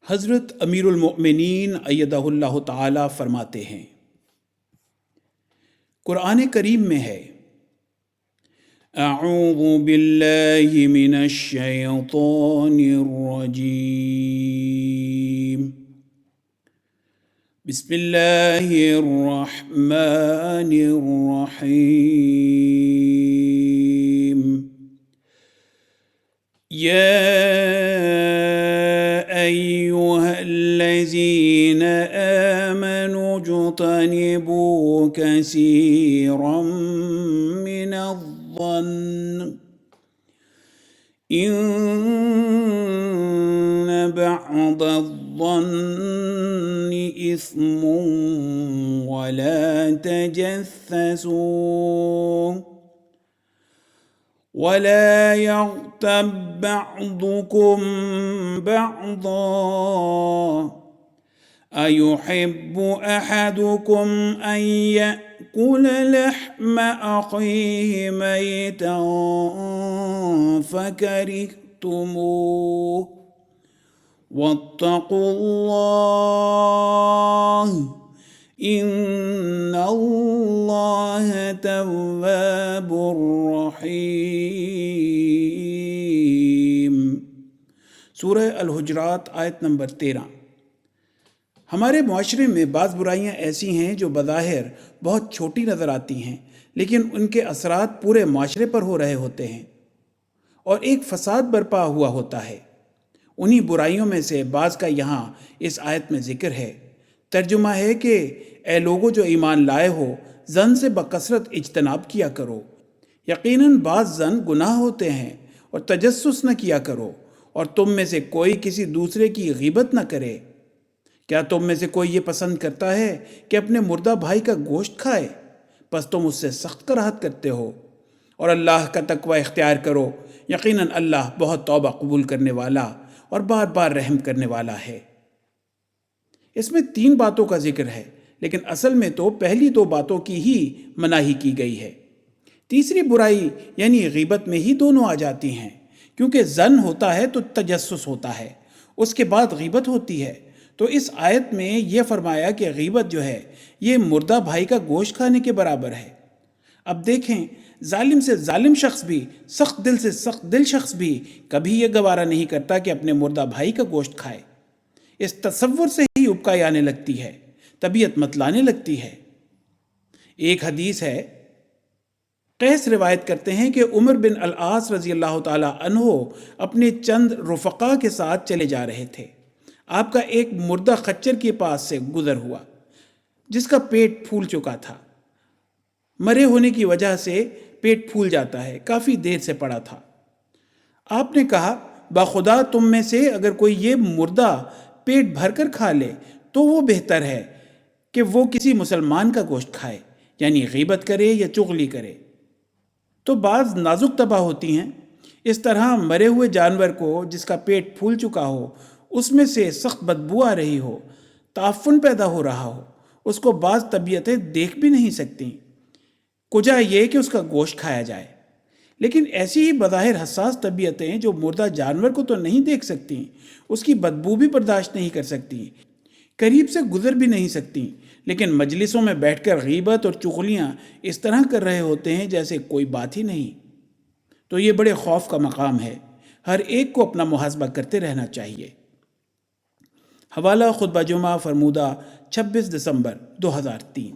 حضرت امیر المؤمنین ایدہ اللہ تعالی فرماتے ہیں، قرآن کریم میں ہے، اعوذ باللہ من الشیطان الرجیم، بسم اللہ الرحمن الرحیم، یا أيها الذين آمنوا اجتنبوا كثيرا من الظن إن بعض الظن إثم ولا تجسسوا ولا يغتب بعضكم بعضا أيحب أحدكم أن يأكل لحم أخيه ميتا فكرهتموه واتقوا الله ان اللہ تواب رحیم۔ سورہ الحجرات آیت نمبر 13۔ ہمارے معاشرے میں بعض برائیاں ایسی ہیں جو بظاہر بہت چھوٹی نظر آتی ہیں، لیکن ان کے اثرات پورے معاشرے پر ہو رہے ہوتے ہیں اور ایک فساد برپا ہوا ہوتا ہے۔ انہی برائیوں میں سے بعض کا یہاں اس آیت میں ذکر ہے۔ ترجمہ ہے کہ اے لوگو جو ایمان لائے ہو، زن سے بکثرت اجتناب کیا کرو، یقیناً بعض زن گناہ ہوتے ہیں، اور تجسس نہ کیا کرو، اور تم میں سے کوئی کسی دوسرے کی غیبت نہ کرے۔ کیا تم میں سے کوئی یہ پسند کرتا ہے کہ اپنے مردہ بھائی کا گوشت کھائے؟ پس تم اس سے سخت کراہت کرتے ہو، اور اللہ کا تقوی اختیار کرو، یقیناً اللہ بہت توبہ قبول کرنے والا اور بار بار رحم کرنے والا ہے۔ اس میں 3 باتوں کا ذکر ہے، لیکن اصل میں تو پہلی 2 باتوں کی ہی مناہی کی گئی ہے۔ تیسری برائی یعنی غیبت میں ہی دونوں آ جاتی ہیں، کیونکہ ظن ہوتا ہے تو تجسس ہوتا ہے، اس کے بعد غیبت ہوتی ہے۔ تو اس آیت میں یہ فرمایا کہ غیبت جو ہے یہ مردہ بھائی کا گوشت کھانے کے برابر ہے۔ اب دیکھیں، ظالم سے ظالم شخص بھی، سخت دل سے سخت دل شخص بھی کبھی یہ گوارا نہیں کرتا کہ اپنے مردہ بھائی کا گوشت کھائے۔ اس تصور سے ہی ابکائی آنے لگتی ہے، طبیعت متلانے لگتی ہے۔ ایک حدیث ہے، قیس روایت کرتے ہیں کہ عمر بن العاص رضی اللہ تعالی عنہ اپنے چند رفقا کے ساتھ چلے جا رہے تھے۔ آپ کا ایک مردہ خچر کے پاس سے گزر ہوا جس کا پیٹ پھول چکا تھا۔ مرے ہونے کی وجہ سے پیٹ پھول جاتا ہے، کافی دیر سے پڑا تھا۔ آپ نے کہا، باخدا تم میں سے اگر کوئی یہ مردہ پیٹ بھر کر کھا لے تو وہ بہتر ہے کہ وہ کسی مسلمان کا گوشت کھائے، یعنی غیبت کرے یا چغلی کرے۔ تو بعض نازک طبع ہوتی ہیں، اس طرح مرے ہوئے جانور کو جس کا پیٹ پھول چکا ہو، اس میں سے سخت بدبو آ رہی ہو، تعفن پیدا ہو رہا ہو، اس کو بعض طبیعتیں دیکھ بھی نہیں سکتی، کجا یہ کہ اس کا گوشت کھایا جائے۔ لیکن ایسی ہی بظاہر حساس طبیعتیں جو مردہ جانور کو تو نہیں دیکھ سکتی، اس کی بدبو بھی برداشت نہیں کر سکتی، قریب سے گزر بھی نہیں سکتی، لیکن مجلسوں میں بیٹھ کر غیبت اور چغلیاں اس طرح کر رہے ہوتے ہیں جیسے کوئی بات ہی نہیں۔ تو یہ بڑے خوف کا مقام ہے، ہر ایک کو اپنا محاسبہ کرتے رہنا چاہیے۔ حوالہ خطبہ جمعہ فرمودہ 26 دسمبر 2003۔